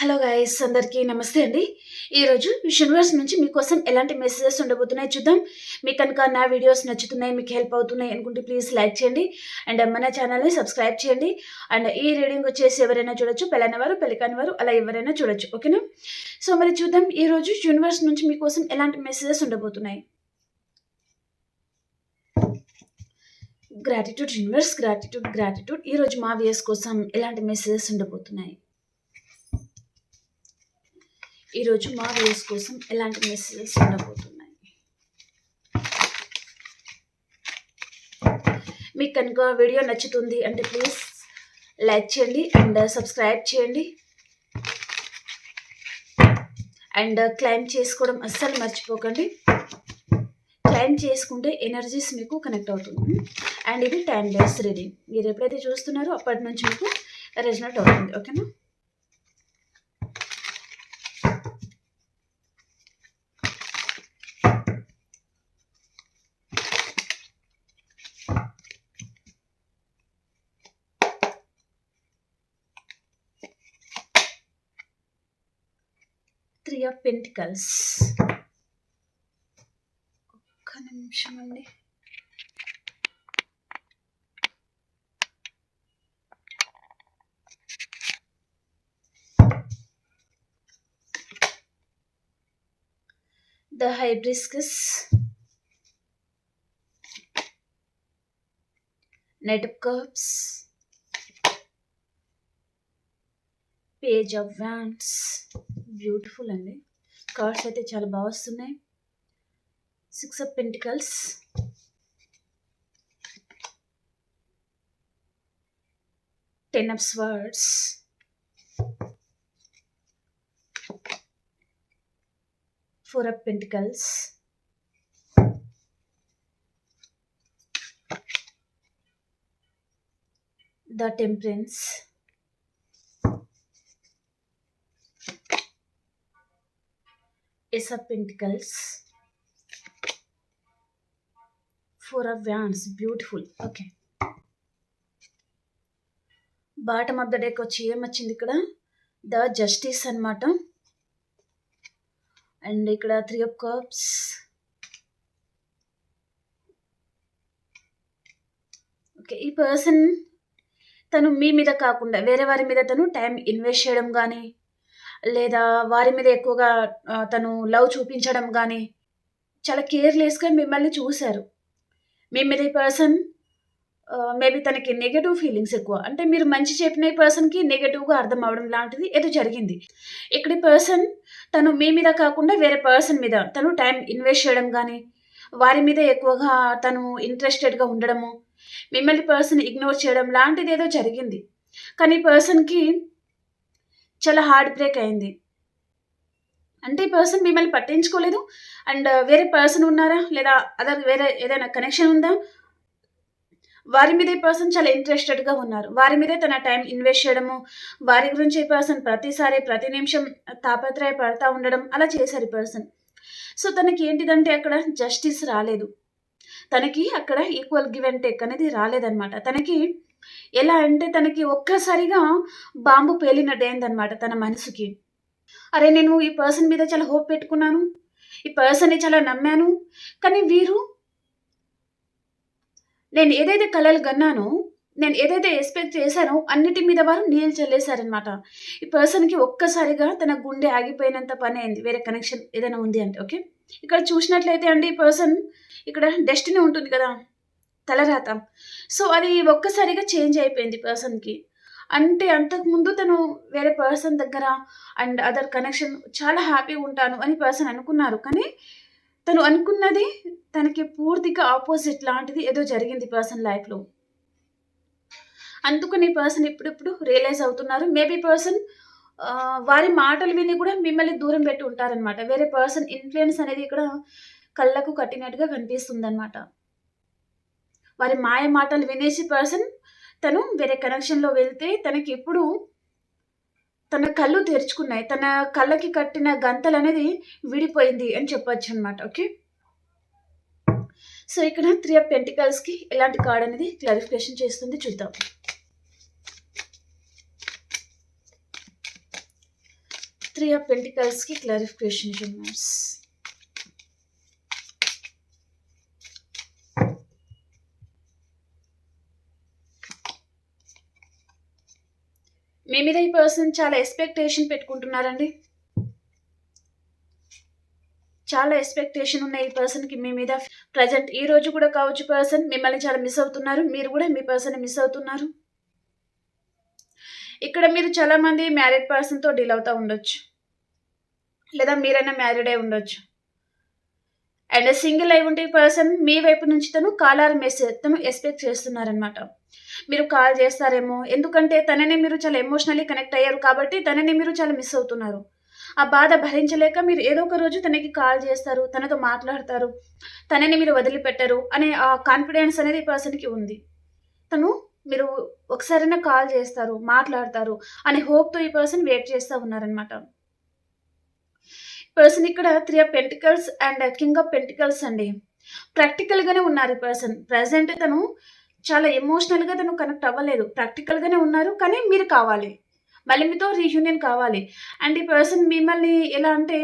Hello guys, అందరికీ నమస్తే అండి. ఈరోజు యూనివర్స్ నుంచి మీకోసం ఎలాంటి మెసేజెస్ ఉండబోతున్నాయి చూద్దాం. మీకు కనుక నా వీడియోస్ నచ్చుతున్నాయి, మీకు హెల్ప్ అవుతున్నాయి అనుకుంటే ప్లీజ్ లైక్ చేయండి అండ్ మన ఛానల్ని సబ్స్క్రైబ్ చేయండి. అండ్ ఈ రీడింగ్ వచ్చేసి ఎవరైనా చూడొచ్చు, పెళ్ళైన వారు, పెళ్లి కాని వారు, అలా ఎవరైనా చూడొచ్చు. ఓకేనా? సో మరి చూద్దాం ఈరోజు యూనివర్స్ నుంచి మీకోసం ఎలాంటి మెసేజెస్ ఉండబోతున్నాయి. Gratitude universe, gratitude gratitude. ఈరోజు మా వ్యూయర్స్ కోసం ఎలాంటి మెసేజెస్ ఉండబోతున్నాయి. ఈరోజు మా వ్యూస్ కోసం ఎలాంటి మెసేజెస్ ఉండబోతున్నాయి. మీకు కనుక వీడియో నచ్చుతుంది అంటే ప్లీజ్ లైక్ చేయండి అండ్ సబ్స్క్రైబ్ చేయండి అండ్ క్లైమ్ చేసుకోవడం అస్సలు మర్చిపోకండి. క్లైమ్ చేసుకుంటే ఎనర్జీస్ మీకు కనెక్ట్ అవుతుంది. అండ్ ఇది 10 days రీడింగ్. మీరు ఎప్పుడైతే చూస్తున్నారో అప్పటి నుంచి మీకు రెజనేట్ అవుతుంది. ఓకేనా? Three of Pentacles. ఒక్క నిమిషం అండి. The Hibiscus, Knight of Cups, Page of Wands. Beautiful అండి. కార్డ్స్ అయితే చాలా బాగా వస్తున్నాయి. 6 of Pentacles, 10 of Swords, 4 of Pentacles, the Temperance, Ace of Pentacles, 4 of Wands. Beautiful. Okay, bottom of the deck వచ్చి ఏమొచ్చింది ఇక్కడ? ద జస్టిస్ అన్నమాట. And ఇక్కడ 3 of Cups, ఓకే. ఈ పర్సన్ తను మీ మీద కాకుండా వేరే వారి మీద తను టైం ఇన్వెస్ట్ చేయడం కానీ, లేదా వారి మీద ఎక్కువగా తను లవ్ చూపించడం కానీ, చాలా కేర్లెస్గా మిమ్మల్ని చూశారు. మీ మీద ఈ పర్సన్ మేబీ తనకి నెగటివ్ ఫీలింగ్స్ ఎక్కువ. అంటే మీరు మంచి చెప్పిన ఈ పర్సన్కి నెగటివ్గా అర్థం అవడం లాంటిది ఏదో జరిగింది. ఇక్కడ ఈ పర్సన్ తను మీ మీద కాకుండా వేరే పర్సన్ మీద తను టైం ఇన్వెస్ట్ చేయడం కానీ, వారి మీద ఎక్కువగా తను ఇంట్రెస్టెడ్గా ఉండడము, మిమ్మల్ని పర్సన్ ఇగ్నోర్ చేయడం లాంటిది ఏదో జరిగింది. కానీ ఈ పర్సన్కి చాలా హార్ట్ బ్రేక్ అయింది. అంటే ఈ పర్సన్ మిమ్మల్ని పట్టించుకోలేదు. అండ్ వేరే పర్సన్ ఉన్నారా, లేదా అదర్ వేరే ఏదైనా కనెక్షన్ ఉందా, వారి మీద ఈ పర్సన్ చాలా ఇంట్రెస్టెడ్గా ఉన్నారు. వారి మీదే తన టైం ఇన్వెస్ట్ చేయడము, వారి గురించి ఈ పర్సన్ ప్రతిసారి ప్రతి నిమిషం తాపత్రయపడతా ఉండడం, అలా చేశారు ఈ పర్సన్. సో తనకి ఏంటిదంటే అక్కడ జస్టిస్ రాలేదు. తనకి అక్కడ ఈక్వల్ గివ్ అండ్ టేక్ అనేది రాలేదన్నమాట. తనకి ఎలా అంటే తనకి ఒక్కసారిగా బాంబు పేలినట్టయిందనమాట తన మనసుకి. అరే, నేను ఈ పర్సన్ మీద చాలా హోప్ పెట్టుకున్నాను, ఈ పర్సన్ని చాలా నమ్మాను, కానీ వీరు నేను ఏదైతే కలలు కన్నానో, నేను ఏదైతే ఎక్స్పెక్ట్ చేశానో అన్నిటి మీద వారు నీళ్ళు చల్లేశారనమాట. ఈ పర్సన్కి ఒక్కసారిగా తన గుండె ఆగిపోయినంత పని అయింది. వేరే కనెక్షన్ ఏదైనా ఉంది అంటే. ఓకే, ఇక్కడ చూసినట్లయితే అండి, ఈ పర్సన్ ఇక్కడ డెస్టినీ ఉంటుంది కదా, తలరాత. సో అది ఒక్కసారిగా చేంజ్ అయిపోయింది పర్సన్కి. అంటే అంతకుముందు తను వేరే పర్సన్ దగ్గర అండ్ అదర్ కనెక్షన్ చాలా హ్యాపీగా ఉంటాను అని పర్సన్ అనుకున్నారు. కానీ తను అనుకున్నది తనకి పూర్తిగా ఆపోజిట్ లాంటిది ఏదో జరిగింది పర్సన్ లైఫ్లో. అందుకని పర్సన్ ఇప్పుడిప్పుడు రియలైజ్ అవుతున్నారు. మేబీ పర్సన్ వారి మాటలు విని కూడా మిమ్మల్ని దూరం పెట్టి ఉంటారనమాట. వేరే పర్సన్ ఇన్ఫ్లుయెన్స్ అనేది ఇక్కడ కళ్ళకు కట్టినట్టుగా కనిపిస్తుంది అనమాట. వారి మాయ మాటలు వినేసి పర్సన్ తను వేరే కనెక్షన్లో వెళ్తే తనకి ఎప్పుడు తన కళ్ళు తెరుచుకున్నాయి, తన కళ్ళకి కట్టిన గంతలు అనేది విడిపోయింది అని చెప్పొచ్చు అనమాట. ఓకే, సో ఇక్కడ 3 of Pentacles కి ఎలాంటి కార్డ్ అనేది క్లారిఫికేషన్ చేస్తుంది చూద్దాం. త్రీ ఆఫ్ పెంటికల్స్కి క్లారిఫికేషన్ ఇవ్వండి. మీ మీద ఈ పర్సన్ చాలా ఎక్స్పెక్టేషన్ పెట్టుకుంటున్నారండి. చాలా ఎక్స్పెక్టేషన్ ఉన్న ఈ పర్సన్కి మీ మీద ప్రజెంట్ ఈ రోజు కూడా కావచ్చు పర్సన్ మిమ్మల్ని చాలా మిస్ అవుతున్నారు. మీరు కూడా మీ పర్సన్ మిస్ అవుతున్నారు. ఇక్కడ మీరు చాలా మంది మ్యారీడ్ పర్సన్తో డీల్ అవుతూ ఉండొచ్చు, లేదా మీరైనా మ్యారీడ్ అయి ఉండొచ్చు. అండ్ సింగిల్ అయి ఉంటే ఈ పర్సన్ మీ వైపు నుంచి తను కాల్ ఆర్ మెసేజ్ తను ఎక్స్పెక్ట్ చేస్తున్నారనమాట. మీరు కాల్ చేస్తారేమో, ఎందుకంటే తనని మీరు చాలా ఎమోషనల్లీ కనెక్ట్ అయ్యారు కాబట్టి తనని మీరు చాలా మిస్ అవుతున్నారు. ఆ బాధ భరించలేక మీరు ఏదో ఒక రోజు తనకి కాల్ చేస్తారు, తనతో మాట్లాడతారు, తనని మీరు వదిలిపెట్టరు అనే ఆ కాన్ఫిడెన్స్ అనేది ఈ పర్సన్కి ఉంది. తను మీరు ఒకసారైనా కాల్ చేస్తారు, మాట్లాడతారు అనే హోప్తో ఈ పర్సన్ వెయిట్ చేస్తూ ఉన్నారనమాట. పర్సన్ ఇక్కడ three of pentacles and king of pentacles అండి. ప్రాక్టికల్గానే ఉన్నారు ఈ పర్సన్. ప్రజెంట్ తను చాలా ఎమోషనల్గా తను కనెక్ట్ అవ్వలేదు, ప్రాక్టికల్గానే ఉన్నారు. కానీ మీరు కావాలి, మళ్ళీ మీతో రీయూనియన్ కావాలి. అండ్ ఈ పర్సన్ మిమ్మల్ని ఎలా అంటే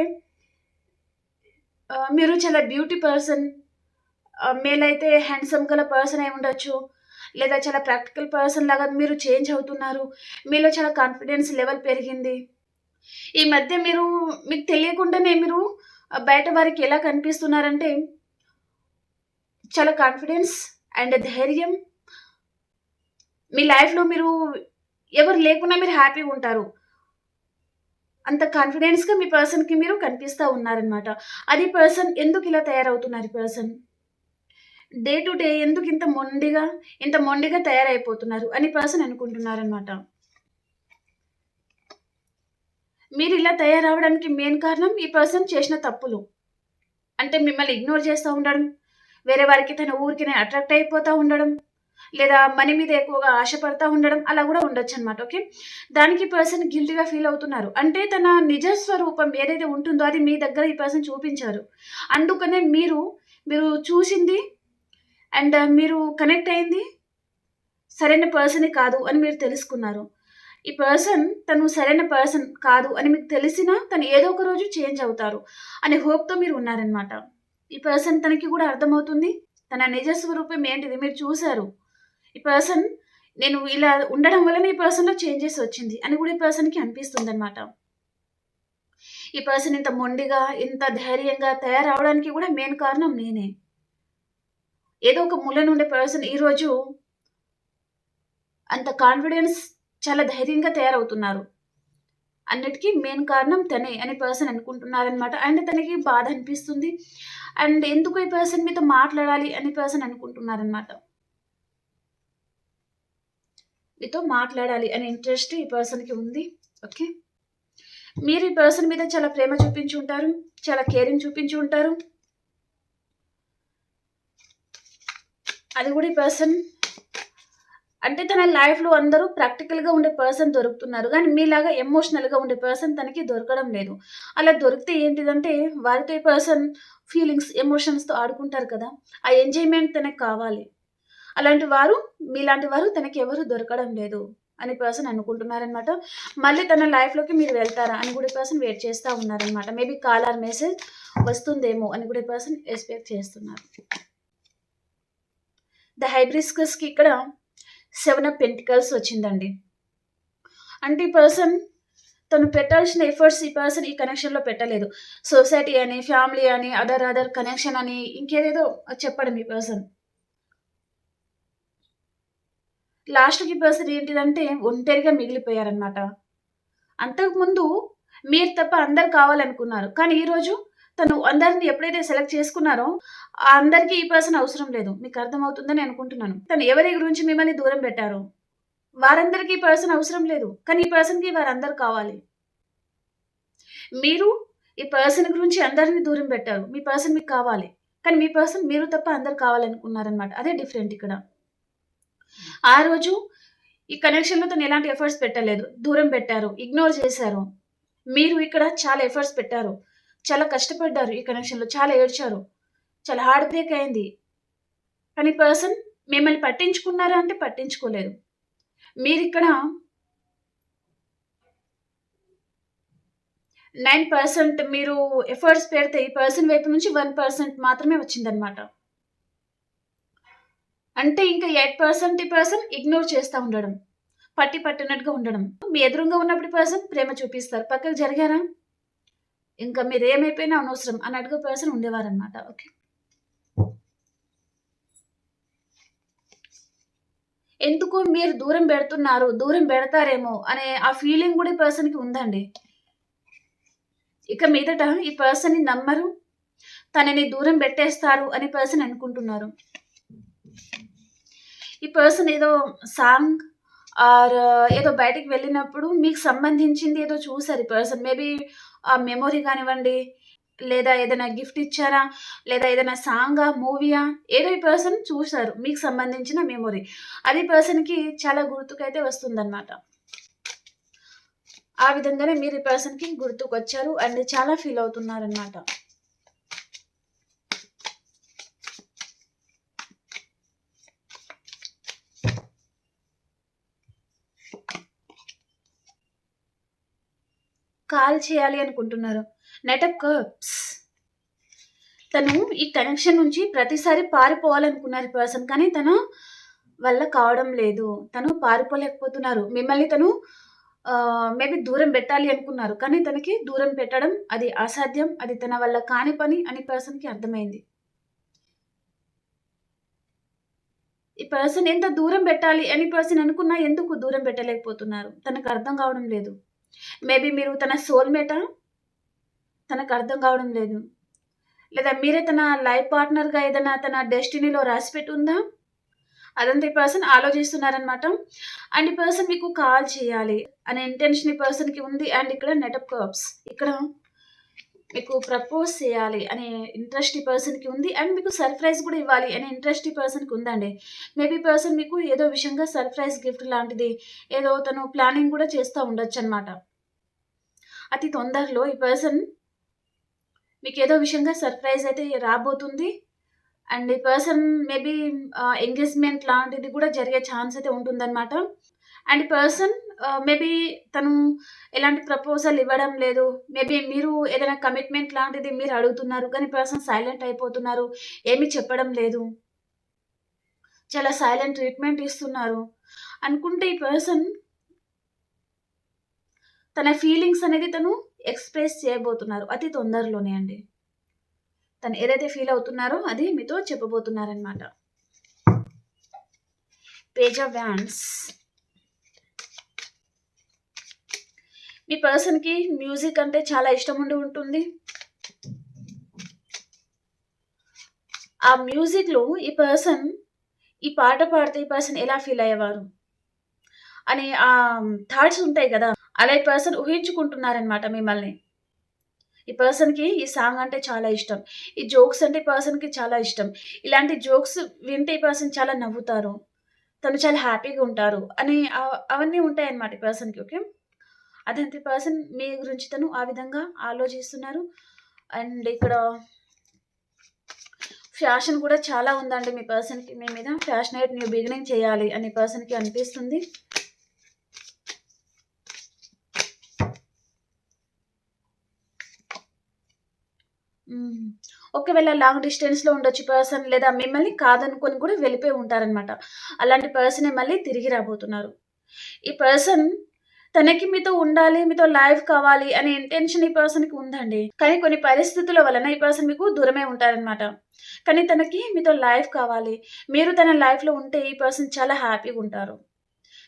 మీరు చాలా బ్యూటీ పర్సన్, మేల్ అయితే హ్యాండ్సమ్ గల పర్సన్ అయి ఉండొచ్చు, లేదా చాలా ప్రాక్టికల్ పర్సన్ లాగా మీరు చేంజ్ అవుతున్నారు. మీలో చాలా కాన్ఫిడెన్స్ లెవెల్ పెరిగింది. ఈ మధ్య మీకు తెలియకుండానే మీరు బయట వారికి ఎలా కనిపిస్తున్నారంటే చాలా కాన్ఫిడెన్స్ అండ్ ధైర్యం. మీ లైఫ్లో మీరు ఎవరు లేకున్నా మీరు హ్యాపీగా ఉంటారు. అంత కాన్ఫిడెన్స్గా మీ పర్సన్కి మీరు కనిపిస్తూ ఉన్నారనమాట. అది పర్సన్ ఎందుకు ఇలా తయారవుతున్నారు? ఈ పర్సన్ డే టు డే ఎందుకు ఇంత మొండిగా తయారైపోతున్నారు అని పర్సన్ అనుకుంటున్నారనమాట. మీరు ఇలా తయారవడానికి మెయిన్ కారణం ఈ పర్సన్ చేసిన తప్పులు. అంటే మిమ్మల్ని ఇగ్నోర్ చేస్తూ ఉండడం, వేరే వారికి తన ఊరికి అట్రాక్ట్ అయిపోతూ ఉండడం, లేదా మనీ మీద ఎక్కువగా ఆశపడతా ఉండడం, అలా కూడా ఉండొచ్చు అనమాట. ఓకే, దానికి పర్సన్ గిల్టీగా ఫీల్ అవుతున్నారు. అంటే తన నిజ స్వరూపం ఏదైతే ఉంటుందో అది మీ దగ్గర ఈ పర్సన్ చూపించారు. అందుకనే మీరు చూసింది అండ్ మీరు కనెక్ట్ అయింది సరైన పర్సన్ కాదు అని మీరు తెలుసుకున్నారు. ఈ పర్సన్ తను సరైన పర్సన్ కాదు అని మీకు తెలిసినా తను ఏదో ఒక రోజు చేంజ్ అవుతారు అనే హోప్తో మీరు ఉన్నారనమాట. ఈ పర్సన్ తనకి కూడా అర్థమవుతుంది తన నిజ స్వరూపం ఏంటిది మీరు చూశారు. ఈ పర్సన్ నేను ఇలా ఉండడం వల్ల ఈ పర్సన్లో చేంజెస్ వచ్చింది అని కూడా ఈ పర్సన్కి అనిపిస్తుంది అనమాట. ఈ పర్సన్ ఇంత మొండిగా ఇంత ధైర్యంగా తయారవడానికి కూడా మెయిన్ కారణం నేనే. ఏదో ఒక మూల నుండే పర్సన్ ఈరోజు అంత కాన్ఫిడెన్స్ చాలా ధైర్యంగా తయారవుతున్నారు. అన్నిటికీ మెయిన్ కారణం తనే అని పర్సన్ అనుకుంటున్నారనమాట. అండ్ తనకి బాధ అనిపిస్తుంది. అండ్ ఎందుకు ఈ పర్సన్ మీతో మాట్లాడాలి అని పర్సన్ అనుకుంటున్నారనమాట. మీతో మాట్లాడాలి అనే ఇంట్రెస్ట్ ఈ పర్సన్కి ఉంది. ఓకే, మీరు ఈ పర్సన్ మీద చాలా ప్రేమ చూపించి ఉంటారు, చాలా కేరింగ్ చూపించి ఉంటారు. అది కూడా ఈ పర్సన్ అంటే తన లైఫ్లో అందరూ ప్రాక్టికల్గా ఉండే పర్సన్ దొరుకుతున్నారు, కానీ మీలాగా ఎమోషనల్గా ఉండే పర్సన్ తనకి దొరకడం లేదు. అలా దొరికితే ఏంటిదంటే వారితో ఈ పర్సన్ ఫీలింగ్స్ ఎమోషన్స్తో ఆడుకుంటారు కదా, ఆ ఎంజాయ్మెంట్ తనకి కావాలి. అలాంటి వారు మీలాంటి వారు తనకి ఎవరు దొరకడం లేదు అని పర్సన్ అనుకుంటున్నారనమాట. మళ్ళీ తన లైఫ్లోకి మీరు వెళ్తారా అని కూడా పర్సన్ వెయిట్ చేస్తూ ఉన్నారనమాట. మేబీ కాల్ ఆర్ మెసేజ్ వస్తుందేమో అని కూడా పర్సన్ ఎక్స్పెక్ట్ చేస్తున్నారు. ద హైబ్రిస్కస్కి ఇక్కడ 7 ఆఫ్ పెంటికల్స్ వచ్చిందండి. అంటే ఈ పర్సన్ తను పెట్టాల్సిన ఎఫర్ట్స్ ఈ పర్సన్ ఈ కనెక్షన్లో పెట్టలేదు. సొసైటీ అని, ఫ్యామిలీ అని, అదర్ కనెక్షన్ అని ఇంకేదేదో చెప్పడం ఈ పర్సన్. లాస్ట్కి పర్సన్ ఏంటిదంటే ఒంటరిగా మిగిలిపోయారనమాట. అంతకుముందు మీరు తప్ప అందరు కావాలనుకున్నారు, కానీ ఈరోజు తను అందరిని ఎప్పుడైతే సెలెక్ట్ చేసుకున్నారో అందరికీ ఈ పర్సన్ అవసరం లేదు. మీకు అర్థమవుతుందని అనుకుంటున్నాను. తను ఎవరి గురించి మిమ్మల్ని దూరం పెట్టారో వారందరికీ ఈ పర్సన్ అవసరం లేదు, కానీ ఈ పర్సన్కి వారందరూ కావాలి. మీరు ఈ పర్సన్ గురించి అందరిని దూరం పెట్టారు, మీ పర్సన్ మీకు కావాలి, కానీ మీ పర్సన్ మీరు తప్ప అందరు కావాలనుకున్నారనమాట. అదే డిఫరెంట్ ఇక్కడ. ఆ రోజు ఈ కనెక్షన్లో తను ఎలాంటి ఎఫర్ట్స్ పెట్టలేదు, దూరం పెట్టారు, ఇగ్నోర్ చేశారు. మీరు ఇక్కడ చాలా ఎఫర్ట్స్ పెట్టారు, చాలా కష్టపడ్డారు, ఈ కనెక్షన్లో చాలా ఏడ్చారు, చాలా హార్ట్ బ్రేక్ అయింది. కానీ పర్సన్ మిమ్మల్ని పట్టించుకున్నారా అంటే పట్టించుకోలేదు. 9% మీరు ఎఫర్ట్స్ పెడితే ఈ పర్సన్ వైపు నుంచి 1% మాత్రమే వచ్చిందనమాట. అంటే ఇంకా 8% ఈ పర్సన్ ఇగ్నోర్ చేస్తా ఉండడం. పట్టినట్టుగా ఉండడం. మీ ఎదురుంగా ఉన్నప్పుడు పర్సన్ ప్రేమ చూపిస్తారు. పక్కకు జరిగారా? ఇంకా మీరేమైపోయినా అనవసరం అన్నట్టుగా పర్సన్ ఉండేవారనమాట. ఓకే. ఎందుకు మీరు దూరం పెడుతున్నారు, దూరం పెడతారేమో అనే ఆ ఫీలింగ్ కూడా ఈ పర్సన్‌కి ఉందండి. ఇక మీదట ఈ పర్సన్‌ని నమ్మరు. తనని దూరం పెట్టేస్తారు అని పర్సన్ అనుకుంటున్నారు. ఈ పర్సన్ ఏదో సాంగ్ ఆర్ ఏదో బయటికి వెళ్ళినప్పుడు మీకు సంబంధించింది ఏదో చూసారు ఈ పర్సన్. మేబీ ఆ మెమొరీ కానివ్వండి, లేదా ఏదైనా గిఫ్ట్ ఇచ్చారా, లేదా ఏదైనా సాంగా, మూవీయా ఏదో ఈ పర్సన్ చూసారు మీకు సంబంధించిన మెమొరీ. అది పర్సన్‌కి చాలా గుర్తుకైతే వస్తుందన్నమాట. ఆ విధంగానే మీరు ఈ పర్సన్‌కి గుర్తుకొచ్చారు అండ్ చాలా ఫీల్ అవుతున్నారన్నమాట. కాల్ చేయాలి అనుకుంటున్నారు. Knight of cups. తను ఈ కనెక్షన్ నుంచి ప్రతిసారి పారిపోవాలనుకున్నారు ఈ పర్సన్. కానీ తన వల్ల కావడం లేదు. తను పారిపోలేకపోతున్నారు. మిమ్మల్ని తను మేబీ దూరం పెట్టాలి అనుకున్నారు. కానీ తనకి దూరం పెట్టడం అది అసాధ్యం. అది తన వల్ల కాని పని అని పర్సన్‌కి అర్థమైంది. ఈ పర్సన్ ఎంత దూరం పెట్టాలి అని పర్సన్ అనుకున్నా ఎందుకు దూరం పెట్టలేకపోతున్నారు? తనకు అర్థం కావడం లేదు. మేబీ మీరు తన సోల్‌మేటా? తనకు అర్థం కావడం లేదు. లేదా మీరే తన లైఫ్ పార్ట్నర్‌గా ఏదైనా తన డెస్టినీలో రాసిపెట్టి ఉందా? అదంతా ఈ పర్సన్ ఆలోచిస్తున్నారనమాట. అండ్ ఈ పర్సన్ మీకు కాల్ చేయాలి అనే ఇంటెన్షన్ ఈ పర్సన్‌కి ఉంది. అండ్ ఇక్కడ నైట్ ఆఫ్ కప్స్. ఇక్కడ మీకు ప్రపోజ్ చేయాలి అనే ఇంట్రెస్ట్ ఈ పర్సన్‌కి ఉంది. అండ్ మీకు సర్ప్రైజ్ కూడా ఇవ్వాలి అనే ఇంట్రెస్ట్ ఈ పర్సన్‌కి ఉందండి. మేబీ పర్సన్ మీకు ఏదో విషయంగా సర్ప్రైజ్ గిఫ్ట్ లాంటిది ఏదో తను ప్లానింగ్ కూడా చేస్తా ఉండొచ్చనమాట. అతి తొందరలో ఈ పర్సన్ మీకేదో విషయంగా సర్ప్రైజ్ అయితే రాబోతుంది. అండ్ ఈ పర్సన్ మేబీ ఎంగేజ్‌మెంట్ లాంటిది కూడా జరిగే ఛాన్స్ అయితే ఉంటుందనమాట. అండ్ ఈ పర్సన్ మేబీ తను ఎలాంటి ప్రపోజల్ ఇవ్వడం లేదు. మేబీ మీరు ఏదైనా కమిట్మెంట్ లాంటిది మీరు అడుగుతున్నారు. కానీ పర్సన్ సైలెంట్ అయిపోతున్నారు. ఏమి చెప్పడం లేదు. చాలా సైలెంట్ ట్రీట్‌మెంట్ ఇస్తున్నారు. అనుకుంటే ఈ పర్సన్ తన ఫీలింగ్స్ అనేది తను ఎక్స్‌ప్రెస్ చేయబోతున్నారు. అతి తొందరలోనే అండి. తను ఏదైతే ఫీల్ అవుతున్నారో అది మీతో చెప్పబోతున్నారనమాట. Page of wands. మీ పర్సన్‌కి మ్యూజిక్ అంటే చాలా ఇష్టం ఉండి ఉంటుంది. ఆ మ్యూజిక్‌లో ఈ పర్సన్ ఈ పాట పాడితే ఈ పర్సన్ ఎలా ఫీల్ అయ్యేవారు అని థాట్స్ ఉంటాయి కదా! అలా ఈ పర్సన్ ఊహించుకుంటున్నారనమాట మిమ్మల్ని. ఈ పర్సన్‌కి ఈ సాంగ్ అంటే చాలా ఇష్టం. ఈ జోక్స్ అంటే ఈ పర్సన్‌కి చాలా ఇష్టం. ఇలాంటి జోక్స్ వింటే ఈ పర్సన్ చాలా నవ్వుతారు. తను చాలా హ్యాపీగా ఉంటారు అని అవన్నీ ఉంటాయన్నమాట ఈ పర్సన్‌కి. ఓకే. అదంతే పర్సన్ మీ గురించి తను ఆ విధంగా ఆలోచిస్తున్నారు. అండ్ ఇక్కడ ఫ్యాషన్ కూడా చాలా ఉందండి మీ పర్సన్‌కి మీ మీద. ఫ్యాషనేట్ న్యూ బిగినింగ్ చేయాలి అని పర్సన్‌కి అనిపిస్తుంది. ఒకవేళ లాంగ్ డిస్టెన్స్‌లో ఉండొచ్చు పర్సన్ లేదా మిమ్మల్ని కాదనుకొని కూడా వెళ్ళిపోయి ఉంటారనమాట. అలాంటి పర్సనే మళ్ళీ తిరిగి రాబోతున్నారు. ఈ పర్సన్ తనకి మీతో ఉండాలి, మీతో లైఫ్ కావాలి అనే ఇంటెన్షన్ ఈ పర్సన్‌కి ఉందండి. కానీ కొన్ని పరిస్థితుల వలన ఈ పర్సన్ మీకు దూరమే ఉంటారనమాట. కానీ తనకి మీతో లైఫ్ కావాలి. మీరు తన లైఫ్‌లో ఉంటే ఈ పర్సన్ చాలా హ్యాపీగా ఉంటారు.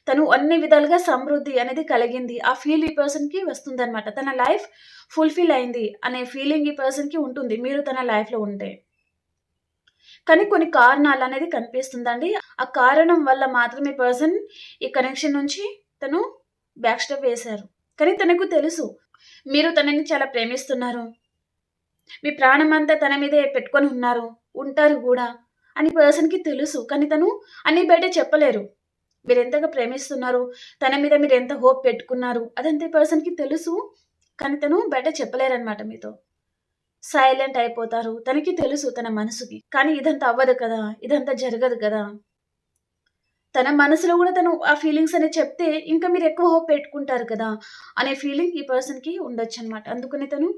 తను అన్ని విధాలుగా సమృద్ధి అనేది కలిగింది. ఆ ఫీల్ ఈ పర్సన్‌కి వస్తుందనమాట. తన లైఫ్ ఫుల్‌ఫిల్ అయింది అనే ఫీలింగ్ ఈ పర్సన్‌కి ఉంటుంది. మీరు తన లైఫ్‌లో ఉంటే. కానీ కొన్ని కారణాలనేది కనిపిస్తుందండి. ఆ కారణం వల్ల మాత్రమే పర్సన్ ఈ కనెక్షన్ నుంచి తను బ్యాక్ స్టెప్ వేశారు. కానీ తనకు తెలుసు. మీరు తనని చాలా ప్రేమిస్తున్నారు. మీ ప్రాణమంతా తన మీదే పెట్టుకొని ఉన్నారు. ఉంటారు గూడా అని పర్సన్‌కి తెలుసు. కానీ తను అన్నీ బయట చెప్పలేరు. మీరెంతగా ప్రేమిస్తున్నారు, తన మీద మీరెంత హోప్ పెట్టుకున్నారు, అదంతా ఈ పర్సన్‌కి తెలుసు. కానీ తను బయట చెప్పలేరనమాట మీతో. సైలెంట్ అయిపోతారు. తనకి తెలుసు తన మనసుకి. కానీ ఇదంతా అవ్వదు కదా! ఇదంతా జరగదు కదా! తన మనసులో గూడా తను ఆ ఫీలింగ్స్ అనేది చెప్తే, ఇంకా మీరు ఎక్కువ హోప్ పెట్టుకుంటారు కదా! అనే ఫీలింగ్ ఈ పర్సన్‌కి ఉండొచ్చనమాట. అందుకని తను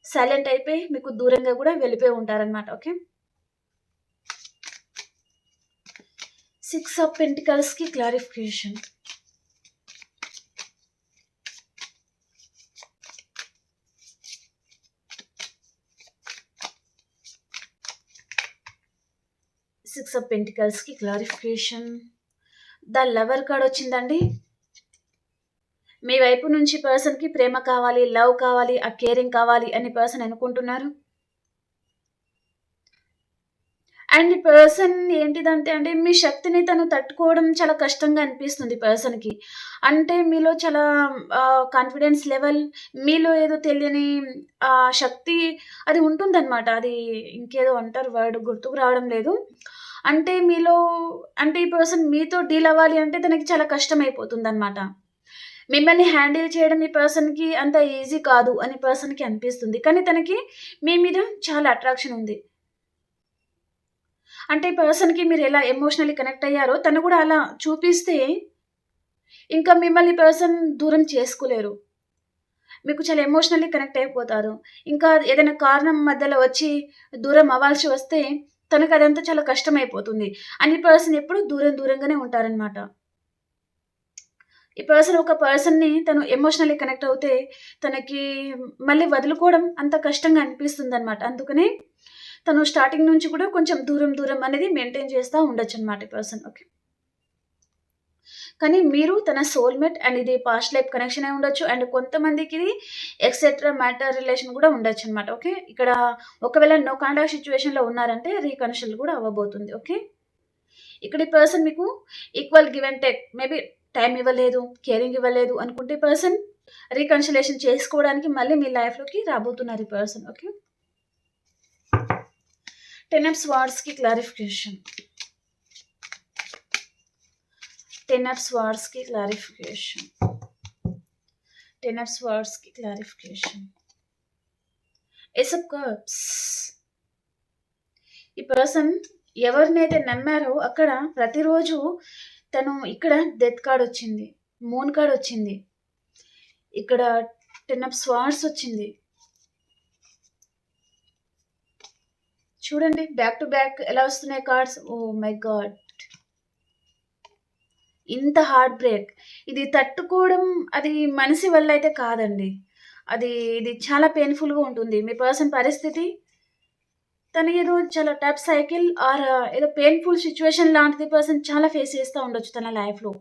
సైలెంట్ అయిపోయి మీకు దూరంగా గూడా వెళ్ళిపోయి ఉంటారనమాట. ఓకే. 6 ఆఫ్ పెంటికల్స్‌కి క్లారిఫికేషన్. సిక్స్ ఆఫ్ పెంటికల్స్‌కి క్లారిఫికేషన్. ద లవర్ కార్డ్ వచ్చిందండి. మీ వైపు నుంచి పర్సన్‌కి ప్రేమ కావాలి, లవ్ కావాలి, ఆ కేరింగ్ కావాలి అని పర్సన్ అనుకుంటున్నారు. అండ్ ఈ పర్సన్ ఏంటిదంటే అండి, మీ శక్తిని తను తట్టుకోవడం చాలా కష్టంగా అనిపిస్తుంది పర్సన్‌కి. అంటే మీలో చాలా కాన్ఫిడెన్స్ లెవెల్, మీలో ఏదో తెలియని శక్తి అది ఉంటుందనమాట. అది ఇంకేదో అంటారు వర్డ్ గుర్తుకు రావడం లేదు. అంటే మీలో అంటే ఈ పర్సన్ మీతో డీల్ అవ్వాలి అంటే తనకి చాలా కష్టమైపోతుందనమాట. మిమ్మల్ని హ్యాండిల్ చేయడం ఈ పర్సన్‌కి అంత ఈజీ కాదు అని పర్సన్‌కి అనిపిస్తుంది. కానీ తనకి మీ మీద చాలా అట్రాక్షన్ ఉంది. అంటే ఈ పర్సన్‌కి మీరెలా ఎమోషనల్లీ కనెక్ట్ అయ్యారో తను గూడా అలా చూపిస్తే, ఇంకా మిమ్మల్ని పర్సన్ దూరం చేసుకోలేరు. మీకు చాలా ఎమోషనల్లీ కనెక్ట్ అయిపోతారు. ఇంకా ఏదైనా కారణం మధ్యలో వచ్చి దూరం అవ్వాల్సి వస్తే, తనకదంతా చాలా కష్టమైపోతుంది. అండ్ ఈ పర్సన్ ఎప్పుడు దూరంగానే ఉంటారనమాట. ఈ పర్సన్ ఒక పర్సన్‌ని తను ఎమోషనల్లీ కనెక్ట్ అవుతే, తనకి మళ్ళీ వదులుకోవడం అంత కష్టంగా అనిపిస్తుందనమాట. అందుకనే తను స్టార్టింగ్ నుంచి కూడా కొంచెం దూరం అనేది మెయింటైన్ చేస్తా ఉండొచ్చనమాట ఈ పర్సన్. ఓకే. కానీ మీరు తన సోల్‌మేట్ అండ్ ఇది పాస్ట్ లైఫ్ కనెక్షన్ అయి ఉండొచ్చు. అండ్ కొంతమందికి ఇది ఎక్సెట్రా మ్యాటర్ రిలేషన్ కూడా ఉండొచ్చనమాట. ఓకే. ఇక్కడ ఒకవేళ నో కాంటాక్ట్ సిట్యుయేషన్‌లో ఉన్నారంటే రీకన్సిల్ కూడా అవ్వబోతుంది. ఓకే. ఇక్కడ ఈ పర్సన్ మీకు equal give and take maybe time ఇవ్వలేదు, కేరింగ్ ఇవ్వలేదు అనుకుంటే ఈ పర్సన్ రీకన్సిలేషన్ చేసుకోవడానికి మళ్ళీ మీ లైఫ్‌లోకి రాబోతున్నారు ఈ పర్సన్. ఓకే. 10 ఆఫ్ స్వార్డ్స్‌కి క్లారిఫికేషన్. 10 ఆఫ్ స్వార్డ్స్‌కి క్లారిఫికేషన్. 10 ఆఫ్ స్వార్డ్స్‌కి క్లారిఫికేషన్. Ace of cups. ఈ పర్సన్ ఎవరినైతే నమ్మారో అక్కడ ప్రతిరోజు తను ఇక్కడ డెత్ కార్డ్ వచ్చింది. మూన్ కార్డ్ వచ్చింది. ఇక్కడ 10 ఆఫ్ స్వార్డ్స్ వచ్చింది. చూడండి బ్యాక్ టు బ్యాక్ ఎలా వస్తున్నాయి కార్డ్స్. Oh my God! ఇంత హార్ట్ బ్రేక్. ఇది తట్టుకోవడం అది మనిషి వల్ల అయితే కాదండి. ఇది చాలా పెయిన్‌ఫుల్‌గా ఉంటుంది. మీ పర్సన్ పరిస్థితి తను ఏదో చాలా టఫ్ సైకిల్ ఆర్ ఏదో పెయిన్‌ఫుల్ సిట్యుయేషన్ లాంటిది పర్సన్ చాలా ఫేస్ చేస్తా ఉండొచ్చు తన లైఫ్‌లో.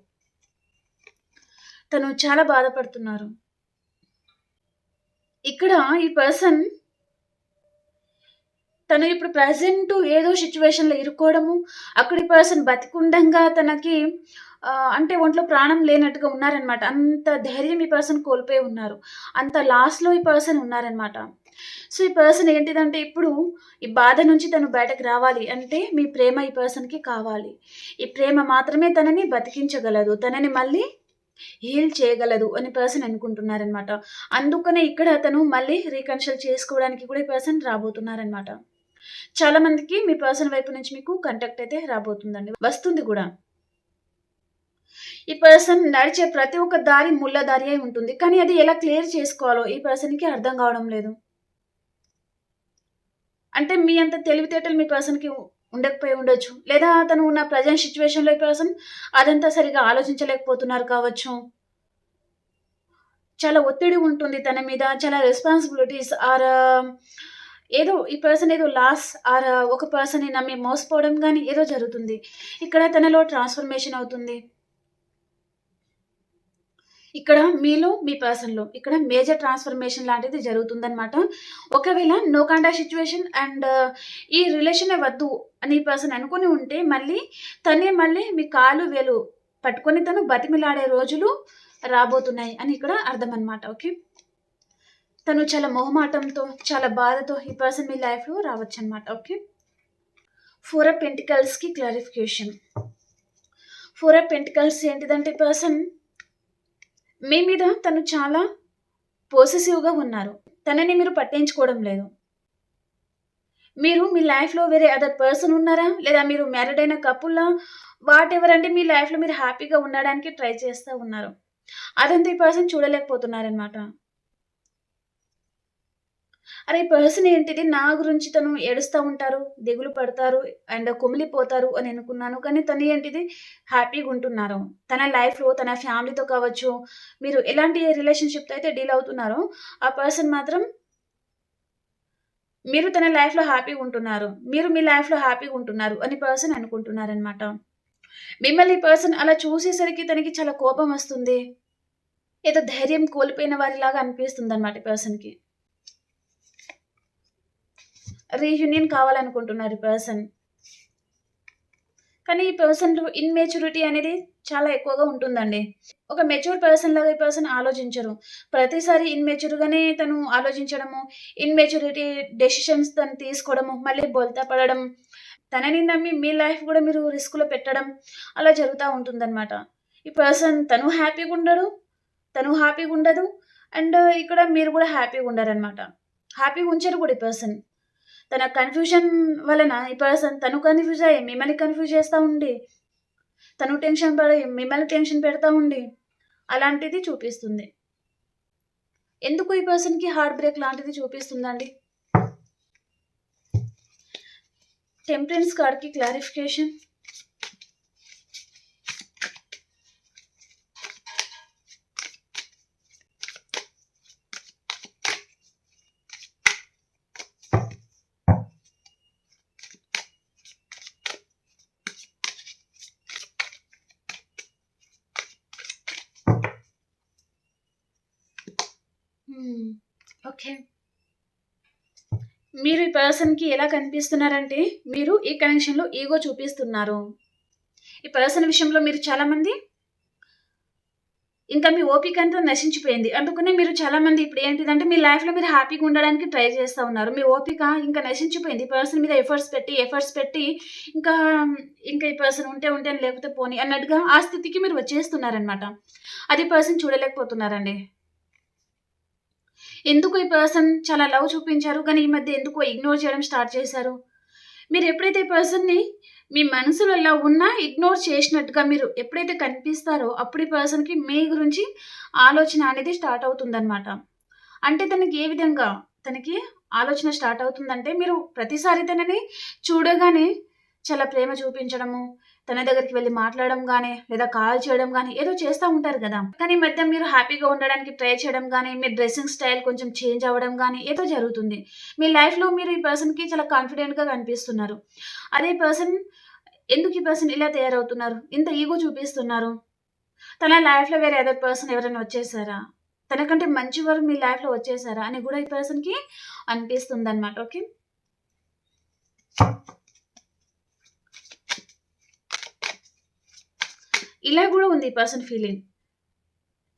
తను చాలా బాధపడుతున్నారు. ఇక్కడ ఈ పర్సన్ తను ఇప్పుడు ప్రెజెంట్ ఏదో సిట్యుయేషన్‌లో ఇరుక్కోవడము, అక్కడి పర్సన్ బతికుండంగా తనకి అంటే ఒంట్లో ప్రాణం లేనట్టుగా ఉన్నారనమాట. అంత ధైర్యం ఈ పర్సన్ కోల్పోయి ఉన్నారు. అంత లాస్‌లో ఈ పర్సన్ ఉన్నారనమాట. సో, ఈ పర్సన్ ఏంటిదంటే ఇప్పుడు ఈ బాధ నుంచి తను బయటకు రావాలి అంటే మీ ప్రేమ ఈ పర్సన్‌కి కావాలి. ఈ ప్రేమ మాత్రమే తనని బతికించగలదు. తనని మళ్ళీ హీల్ చేయగలదు అని పర్సన్ అనుకుంటున్నారనమాట. అందుకనే ఇక్కడ తను మళ్ళీ రీకన్సిల్ చేసుకోవడానికి కూడా ఈ పర్సన్ రాబోతున్నారనమాట. చాలా మందికి మీ పర్సన్ వైపు నుంచి మీకు కాంటాక్ట్ అయితే రాబోతుందండి. వస్తుంది గూడా. ఈ పర్సన్ నడిచే ప్రతి ఒక్క దారి ముళ్ళ దారి అయి ఉంటుంది. కానీ అది ఎలా క్లియర్ చేసుకోవాలో ఈ పర్సన్‌కి అర్థం కావడం లేదు. అంటే మీ అంత తెలివితేటలు మీ పర్సన్‌కి ఉండకపోయి ఉండొచ్చు. లేదా తను ఉన్న ప్రెజెంట్ సిట్యుయేషన్‌లో ఈ పర్సన్ అదంతా సరిగ్గా ఆలోచించలేకపోతున్నారు కావచ్చు. చాలా ఒత్తిడి ఉంటుంది తన మీద. చాలా రెస్పాన్సిబిలిటీస్ ఏదో ఈ పర్సన్ ఏదో లాస్ ఒక పర్సన్‌ని నమ్మి మోసపోవడం గాని ఏదో జరుగుతుంది. ఇక్కడ తనలో ట్రాన్స్‌ఫర్మేషన్ అవుతుంది. ఇక్కడ మీలో, మీ పర్సన్‌లో ఇక్కడ మేజర్ ట్రాన్స్‌ఫర్మేషన్ లాంటిది జరుగుతుందనమాట. ఒకవేళ నో కాంటాక్ట్ సిట్యుయేషన్ అండ్ ఈ రిలేషనే వద్దు అని ఈ పర్సన్ అనుకుని ఉంటే మళ్ళీ మీ కాలు, వేలు పట్టుకొని తను బతిమిలాడే రోజులు రాబోతున్నాయి అని ఇక్కడ అర్థం అనమాట. ఓకే. తను చాలా మొహమాటంతో, చాలా బాధతో ఈ పర్సన్ మీ లైఫ్‌లో రావచ్చనమాట. ఓకే. 4 ఆఫ్ పెంటికల్స్‌కి క్లారిఫికేషన్. 4 ఆఫ్ పెంటికల్స్ ఏంటిదంటే పర్సన్ మీ మీద తను చాలా పొసెసివ్‌గా ఉన్నారు. తనని మీరు పట్టించుకోవడం లేదు. మీరు మీ లైఫ్‌లో వేరే అదర్ పర్సన్ ఉన్నారా? లేదా మీరు మ్యారీడ్ అయిన కపులా? వాటెవర్ అంటే మీ లైఫ్‌లో మీరు హ్యాపీగా ఉండడానికి ట్రై చేస్తా ఉన్నారు. అదంతా ఈ పర్సన్ చూడలేకపోతున్నారనమాట. అరే! ఈ పర్సన్ ఏంటిది నా గురించి తను ఏడుస్తా ఉంటారు, దిగులు పడతారు అండ్ కుమిలిపోతారు అని అనుకున్నాను. కానీ తను ఏంటిది హ్యాపీగుంటున్నారు. తన లైఫ్‌లో తన ఫ్యామిలీతో కావచ్చు, మీరు ఎలాంటి రిలేషన్‌షిప్‌తో అయితే డీల్ అవుతున్నారో, ఆ పర్సన్ మాత్రం మీరు తన లైఫ్‌లో హ్యాపీగుంటున్నారు. మీరు మీ లైఫ్‌లో హ్యాపీగుంటున్నారు అని పర్సన్ అనుకుంటున్నారనమాట. మిమ్మల్ని ఈ పర్సన్ అలా చూసేసరికి తనకి చాలా కోపమొస్తుంది. ఏదో ధైర్యం కోల్పోయిన వారిలాగా అనిపిస్తుందనమాట ఈ పర్సన్‌కి. రీయూనియన్ కావాలనుకుంటున్నారు ఈ పర్సన్. కానీ ఈ పర్సన్‌లో ఇమ్మెచ్యూరిటీ అనేది చాలా ఎక్కువగా ఉంటుందండి. ఒక మెచ్యూర్ పర్సన్‌లాగా ఈ పర్సన్ ఆలోచించరు. ప్రతిసారి ఇమ్మెచ్యూర్‌గానే తను ఆలోచించడము, ఇమ్మెచ్యూరిటీ డెసిషన్స్ తను తీసుకోవడము, మళ్ళీ బోల్తా పడడం, తనని నమ్మి మీ లైఫ్ గూడా మీరు రిస్క్‌లో పెట్టడం అలా జరుగుతా ఉంటుందనమాట. ఈ పర్సన్ తను హ్యాపీగుండడు, తను హ్యాపీగుండదు అండ్ ఇక్కడ మీరు గూడా హ్యాపీగుండరనమాట. హ్యాపీగుంచరు గూడా ఈ పర్సన్. తన కన్‌ఫ్యూజన్ వలన ఈ పర్సన్ తను కన్‌ఫ్యూజ్ అయ్యి మిమ్మల్ని కన్‌ఫ్యూజ్ చేస్తా ఉండి, తను టెన్షన్ పడి మిమ్మల్ని టెన్షన్ పెడతా ఉండి, అలాంటిది చూపిస్తుంది. ఎందుకు ఈ పర్సన్‌కి హార్ట్ బ్రేక్ లాంటిది చూపిస్తుందండి? టెంపరెన్స్ కార్డ్‌కి క్లారిఫికేషన్. హ్మ్. ఓకే. మీరు ఈ పర్సన్‌కి ఎలా కనిపిస్తున్నారంటే, మీరు ఈ కనెక్షన్‌లో ఈగో చూపిస్తున్నారు. ఈ పర్సన్ విషయంలో మీరు చాలామంది ఇంకా మీ ఓపిక అంతా నశించిపోయింది. అందుకనే మీరు చాలామంది ఇప్పుడు ఏంటిదంటే, మీ లైఫ్‌లో మీరు హ్యాపీగా ఉండడానికి ట్రై చేస్తా ఉన్నారు. మీ ఓపిక ఇంకా నశించిపోయింది. ఈ పర్సన్ మీద ఎఫర్ట్స్ పెట్టి ఇంకా, ఇంకా ఈ పర్సన్ ఉంటే ఉంటాను లేకపోతే పోనీ అన్నట్టుగా ఆ స్థితికి మీరు వచ్చేస్తున్నారనమాట. అది పర్సన్ చూడలేకపోతున్నారండి. ఎందుకు ఈ పర్సన్ చాలా లవ్ చూపించారు. కానీ ఈ మధ్య ఎందుకో ఇగ్నోర్ చేయడం స్టార్ట్ చేశారు. మీరెప్పుడైతే ఈ పర్సన్‌ని మీ మనసులో లవ్ ఉన్నా ఇగ్నోర్ చేసినట్టుగా మీరు ఎప్పుడైతే కనిపిస్తారో, అప్పుడు ఈ పర్సన్‌కి మీ గురించి ఆలోచన అనేది స్టార్ట్ అవుతుందనమాట. అంటే తనకి ఏ విధంగా తనకి ఆలోచన స్టార్ట్ అవుతుందంటే, మీరు ప్రతిసారి తనని చూడగానే చాలా ప్రేమ చూపించడము, తన దగ్గరికి వెళ్లి మాట్లాడడం గాని, లేదా కాల్ చేయడం గాని, ఏదో చేస్తా ఉంటారు గదా! కానీ ఈ మధ్య మీరు హ్యాపీగా ఉండడానికి ట్రై చేయడం గాని, మీ డ్రెసింగ్ స్టైల్ కొంచెం చేంజ్ అవ్వడం గాని, ఏదో జరుగుతుంది. మీ లైఫ్‌లో మీరు ఈ పర్సన్‌కి చాలా కాన్ఫిడెంట్‌గా కనిపిస్తున్నారు. అదే పర్సన్ ఎందుకు ఈ పర్సన్ ఇలా తయారవుతున్నారు? ఇంత ఇగో చూపిస్తున్నారు? తన లైఫ్‌లో వేరే అదర్ పర్సన్ ఎవరైనా వచ్చేసారా? తనకంటే మంచివారు మీ లైఫ్‌లో వచ్చేసారా? అని గూడా ఈ పర్సన్‌కి అనిపిస్తుందన్నమాట. ఓకే. ఇలా గూడా ఉంది ఈ పర్సన్ ఫీలింగ్.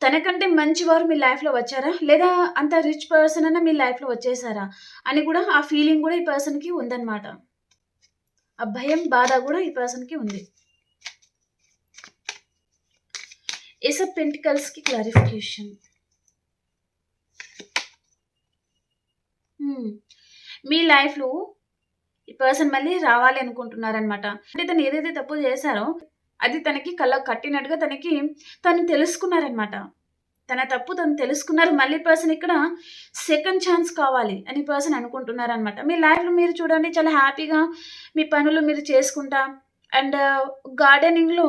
తనకంటే మంచివారు మీ లైఫ్‌లో వచ్చారా? లేదా అంత రిచ్ పర్సన్ అన్నా మీ లైఫ్‌లో వచ్చేసారా? అని గూడా ఆ ఫీలింగ్ గూడా ఈ పర్సన్‌కి ఉందన్నమాట. ఆ భయం, బాధ గూడా ఈ పర్సన్‌కి ఉంది. ఏస్ ఆఫ్ పెంటికల్స్‌కి క్లారిఫికేషన్. హ్మ్. మీ లైఫ్‌లో ఈ పర్సన్ మళ్ళీ రావాలి అనుకుంటున్నారనమాట. అంటే తను ఏదైతే తప్పు చేశారో, అది తనకి కళ్ళకు కట్టినట్టుగా తను తెలుసుకున్నారనమాట. తన తప్పు తను తెలుసుకున్నారు. మళ్ళీ పర్సన్ ఇక్కడ సెకండ్ ఛాన్స్ కావాలి అని పర్సన్ అనుకుంటున్నారనమాట. మీ లైఫ్‌లో మీరు చూడండి చాలా హ్యాపీగా మీ పనులు మీరు చేసుకుంటా అండ్ గార్డెనింగ్‌లో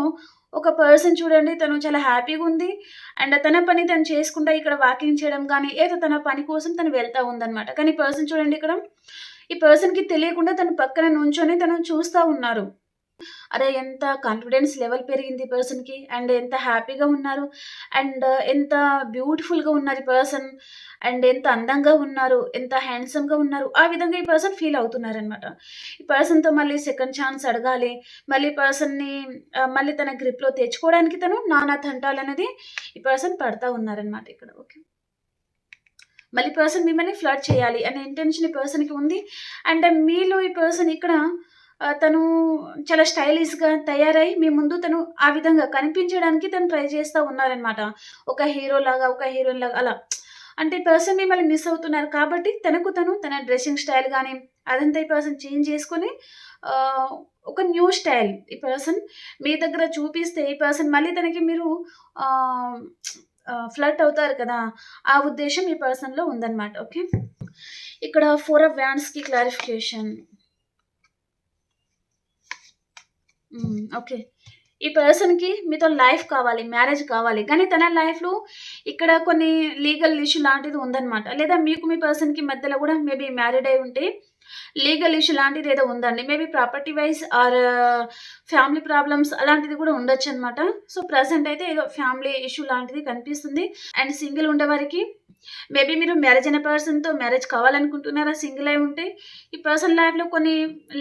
ఒక పర్సన్ చూడండి తను చాలా హ్యాపీగుంది. అండ్ తన పని తను చేసుకుంటా ఇక్కడ వాకింగ్ చేయడం గానీ, ఏదో తన పని కోసం తను వెళ్తా ఉందనమాట. కానీ ఈ పర్సన్ చూడండి ఇక్కడ, ఈ పర్సన్‌కి తెలియకుండా తన పక్కన నుంచొని తను చూస్తా ఉన్నారు. అరే! ఎంత కాన్ఫిడెన్స్ లెవెల్ పెరిగింది ఈ పర్సన్‌కి. అండ్ ఎంత హ్యాపీగా ఉన్నారు. అండ్ ఎంత బ్యూటిఫుల్‌గా ఉన్నారు ఈ పర్సన్. అండ్ ఎంత అందంగా ఉన్నారు. ఎంత హ్యాండ్సమ్‌గా ఉన్నారు. ఆ విధంగా ఈ పర్సన్ ఫీల్ అవుతున్నారనమాట. ఈ పర్సన్‌తో మళ్ళీ సెకండ్ ఛాన్స్ అడగాలి. మళ్ళీ పర్సన్‌ని మళ్ళీ తన గ్రిప్‌లో తెచ్చుకోవడానికి తను నానా తంటాలనేది ఈ పర్సన్ పడతా ఉన్నారనమాట ఇక్కడ. ఓకే. మళ్ళీ పర్సన్ మిమ్మల్ని ఫ్లర్ట్ చేయాలి అనే ఇంటెన్షన్ ఈ పర్సన్‌కి ఉంది. అండ్ మీలో ఈ పర్సన్ ఇక్కడ తను చాలా స్టైలిష్‌గా తయారై మీ ముందు తను ఆ విధంగా కనిపించడానికి తను ట్రై చేస్తా ఉన్నారనమాట. ఒక హీరోలాగా, ఒక హీరోయిన్‌లాగా అలా. అంటే ఈ పర్సన్ మిమ్మల్ని మిస్ అవుతున్నారు కాబట్టి తనకు తను తన డ్రెస్సింగ్ స్టైల్ గానీ, అదంతా ఈ పర్సన్ చేంజ్ చేసుకొని ఆహ్, ఒక న్యూ స్టైల్ ఈ పర్సన్ మీ దగ్గర చూపిస్తే ఈ పర్సన్ మళ్ళీ తనకి మీరు ఆహ్, ఫ్లర్ట్ అవుతారు కదా! ఆ ఉద్దేశ్యం ఈ పర్సన్‌లో ఉందన్నమాట. ఓకే. ఇక్కడ 4 ఆఫ్ వ్యాండ్స్‌కి క్లారిఫికేషన్. ఓకే. ఈ పర్సన్‌కి మీతో లైఫ్ కావాలి. మ్యారేజ్ కావాలి. కానీ తన లైఫ్‌లో ఇక్కడ కొన్ని లీగల్ ఇష్యూ లాంటిది ఉందన్నమాట. లేదా మీకు మీ పర్సన్‌కి మధ్యలో గూడా మేబీ మ్యారీడ్ అయ్యి ఉంటే లీగల్ ఇష్యూ లాంటిదేదో ఉందండి. Maybe property wise or family problems అలాంటిది గూడా ఉండొచ్చనమాట. సో, ప్రెజెంట్ అయితే ఏదో ఫ్యామిలీ ఇష్యూ లాంటిది కనిపిస్తుంది. అండ్ సింగిల్ ఉండేవారికి మేబీ మీరు మ్యారేజ్ అయిన పర్సన్‌తో మ్యారేజ్ కావాలనుకుంటున్నారా? సింగిల్ అయి ఉంటే ఈ పర్సన్ లైఫ్‌లో కొన్ని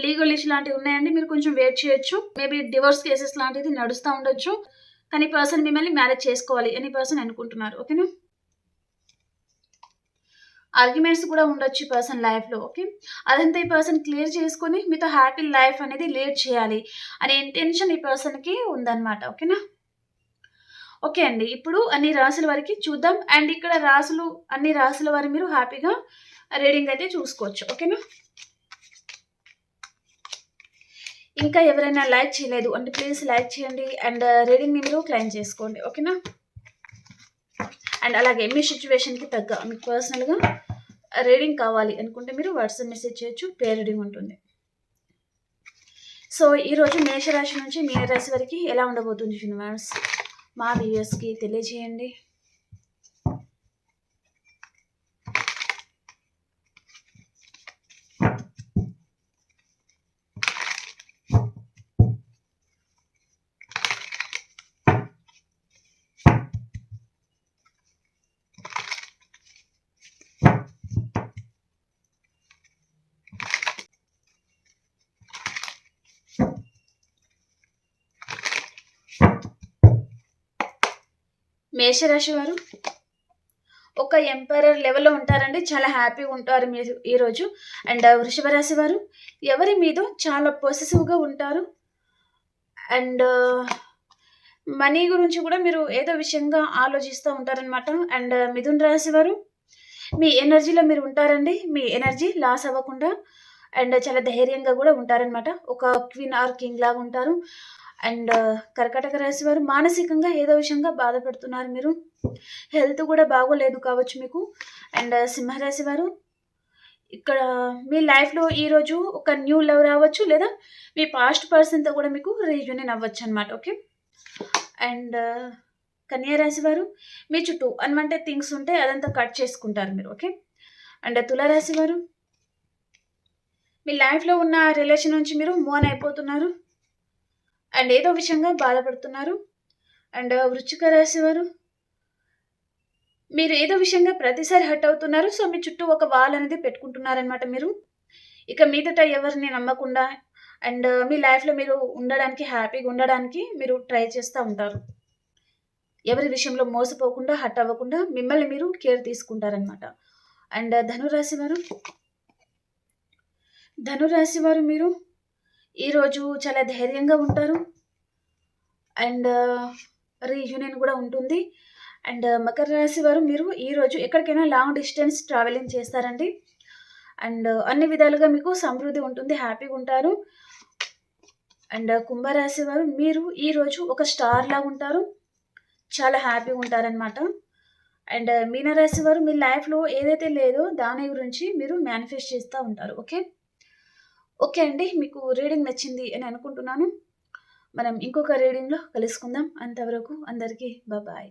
లీగల్ ఇష్యూ లాంటివి ఉన్నాయండి. మీరు కొంచెం వెయిట్ చేయొచ్చు. మేబీ డివోర్స్ కేసెస్ లాంటిది నడుస్తా ఉండొచ్చు. కానీ ఈ పర్సన్ మిమ్మల్ని మ్యారేజ్ చేసుకోవాలి అని పర్సన్ అనుకుంటున్నారు. ఓకేనా? ఆర్గ్యుమెంట్స్ కూడా ఉండొచ్చు ఈ పర్సన్ లైఫ్‌లో. ఓకే. అదంతా ఈ పర్సన్ క్లియర్ చేసుకొని మీతో హ్యాపీ లైఫ్ అనేది లీడ్ చేయాలి అనే ఇంటెన్షన్ ఈ పర్సన్‌కి ఉందన్నమాట. ఓకేనా? ఓకే అండి. ఇప్పుడు అన్ని రాసుల వారికి చూద్దాం. అండ్ ఇక్కడ రాసులు అన్ని రాసుల వారు మీరు హ్యాపీగా రీడింగ్ అయితే చూసుకోవచ్చు. ఓకేనా? ఇంకా ఎవరైనా లైక్ చేయలేదు అంటే ప్లీజ్ లైక్ చేయండి. అండ్ రీడింగ్‌ని మీరు క్లెయిమ్ చేసుకోండి. ఓకేనా? అండ్ అలాగే మీ సిట్యుయేషన్‌కి తగ్గ మీకు పర్సనల్‌గా రీడింగ్ కావాలి అనుకుంటే మీరు వాట్సాప్ మెసేజ్ చేయొచ్చు. పే రీడింగ్ ఉంటుంది. సో, ఈరోజు మేషరాశి నుంచి మీనరాశి వరకి ఎలా ఉండబోతుంది యూనివర్స్ మా వ్యూయర్స్‌కి తెలియజేయండి. మేషరాశి వారు ఒక ఎంపరర్ లెవెల్‌లో ఉంటారండి. చాలా హ్యాపీగా ఉంటారు మీరు ఈరోజు. అండ్ వృషభ రాశి వారు ఎవరి మీదో చాలా పొసెసివ్‌గా ఉంటారు. అండ్ మనీ గురించి కూడా మీరు ఏదో విషయంగా ఆలోచిస్తూ ఉంటారనమాట. అండ్ మిథున రాశి వారు మీ ఎనర్జీలో మీరు ఉంటారండి. మీ ఎనర్జీ లాస్ అవ్వకుండా అండ్ చాలా ధైర్యంగా గూడా ఉంటారనమాట. ఒక క్వీన్ ఆర్ కింగ్ లాగా ఉంటారు. అండ్ కర్కాటక రాశి వారు మానసికంగా ఏదో విషయంగా బాధపడుతున్నారు మీరు. హెల్త్ గూడా బాగోలేదు కావచ్చు మీకు. అండ్ సింహరాశి వారు ఇక్కడ మీ లైఫ్‌లో ఈరోజు ఒక న్యూ లవ్ రావచ్చు. లేదా మీ పాస్ట్ పర్సన్‌తో కూడా మీకు రీయూనియన్ అవ్వచ్చనమాట. ఓకే. అండ్ కన్యా రాశి వారు మీ చుట్టూ అన్‌వాంటెడ్ థింగ్స్ ఉంటే అదంతా కట్ చేసుకుంటారు మీరు. ఓకే. అండ్ తుల రాశి వారు మీ లైఫ్‌లో ఉన్న రిలేషన్ నుంచి మీరు మూవ్ ఆన్ అయిపోతున్నారు. అండ్ ఏదో విషయంగా బాధపడుతున్నారు. అండ్ వృశ్చిక రాశి వారు మీరు ఏదో విషయంగా ప్రతిసారి హర్ట్ అవుతున్నారు. సో, మీ చుట్టూ ఒక వాల్ అనేది పెట్టుకుంటున్నారనమాట మీరు. ఇక మీదట ఎవరిని నమ్మకుండా అండ్ మీ లైఫ్‌లో మీరు ఉండడానికి హ్యాపీగా ఉండడానికి మీరు ట్రై చేస్తా ఉంటారు. ఎవరి విషయంలో మోసపోకుండా, హర్ట్ అవ్వకుండా మిమ్మల్ని మీరు కేర్ తీసుకుంటారనమాట. అండ్ ధనురాశి వారు మీరు ఈరోజు చాలా ధైర్యంగా ఉంటారు. అండ్ రీయూనియన్ కూడా ఉంటుంది. అండ్ మకర రాశి వారు మీరు ఈరోజు ఎక్కడికైనా లాంగ్ డిస్టెన్స్ ట్రావెలింగ్ చేస్తారండి. అండ్ అన్ని విధాలుగా మీకు సమృద్ధి ఉంటుంది. హ్యాపీగా ఉంటారు. అండ్ కుంభరాశి వారు మీరు ఈరోజు ఒక స్టార్ లాగా ఉంటారు. చాలా హ్యాపీగా ఉంటారనమాట. అండ్ మీనరాశి వారు మీ లైఫ్‌లో ఏదైతే లేదో దాని గురించి మీరు మేనిఫెస్ట్ చేస్తా ఉంటారు. ఓకే. ఓకే అండి. మీకు రీడింగ్ నచ్చింది అని అనుకుంటున్నాను. మనం ఇంకొక రీడింగ్‌లో కలుసుకుందాం. అంతవరకు అందరికీ బాయ్.